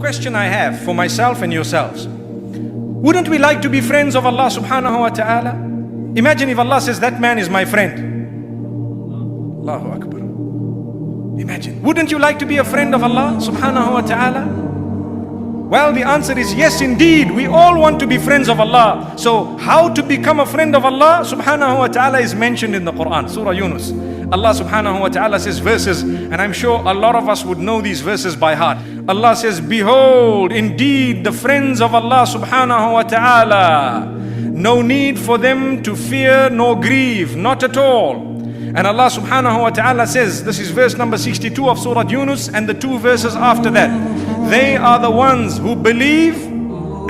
question I have for myself and yourselves. Wouldn't we like to be friends of Allah subhanahu wa ta'ala? Imagine if Allah says, that man is my friend. Allahu Akbar. Imagine. Wouldn't you like to be a friend of Allah subhanahu wa ta'ala? Well, the answer is yes, indeed. We all want to be friends of Allah. So how to become a friend of Allah subhanahu wa ta'ala is mentioned in the Quran, Surah Yunus. Allah subhanahu wa ta'ala says verses, and I'm sure a lot of us would know these verses by heart. Allah says, behold, indeed the friends of Allah subhanahu wa ta'ala, no need for them to fear nor grieve, not at all. And Allah subhanahu wa ta'ala says, this is verse number 62 of Surah Yunus and the two verses after that. They are the ones who believe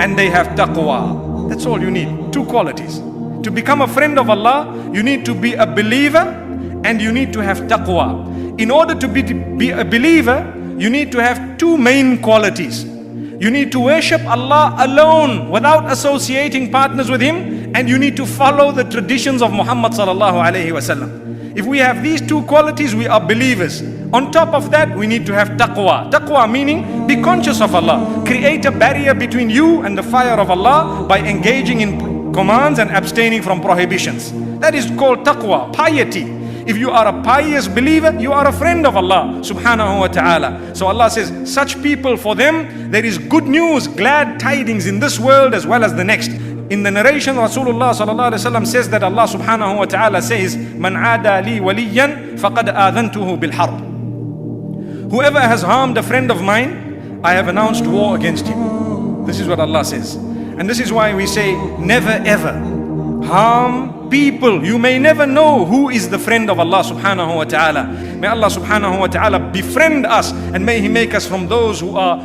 and they have taqwa. That's all you need, two qualities. To become a friend of Allah, you need to be a believer and you need to have taqwa. In order to be a believer, you need to have two main qualities. You need to worship Allah alone without associating partners with Him, and you need to follow the traditions of Muhammad sallallahu alaihi wasallam. If we have these two qualities, we are believers. On top of that, we need to have taqwa. Taqwa meaning be conscious of Allah. Create a barrier between you and the fire of Allah by engaging in commands and abstaining from prohibitions. That is called taqwa, piety. If you are a pious believer, you are a friend of Allah subhanahu wa ta'ala. So Allah says, such people, for them there is good news, glad tidings in this world as well as the next. In the narration, Rasulullah sallallahu alaihi wasallam says that Allah subhanahu wa ta'ala says, Man aada li waliyan faqad adhantuhu bil harb. Whoever has harmed a friend of mine, I have announced war against him. This is what Allah says. And this is why we say, never ever harm people. You may never know who is the friend of Allah subhanahu wa ta'ala. May Allah subhanahu wa ta'ala befriend us, and may He make us from those who are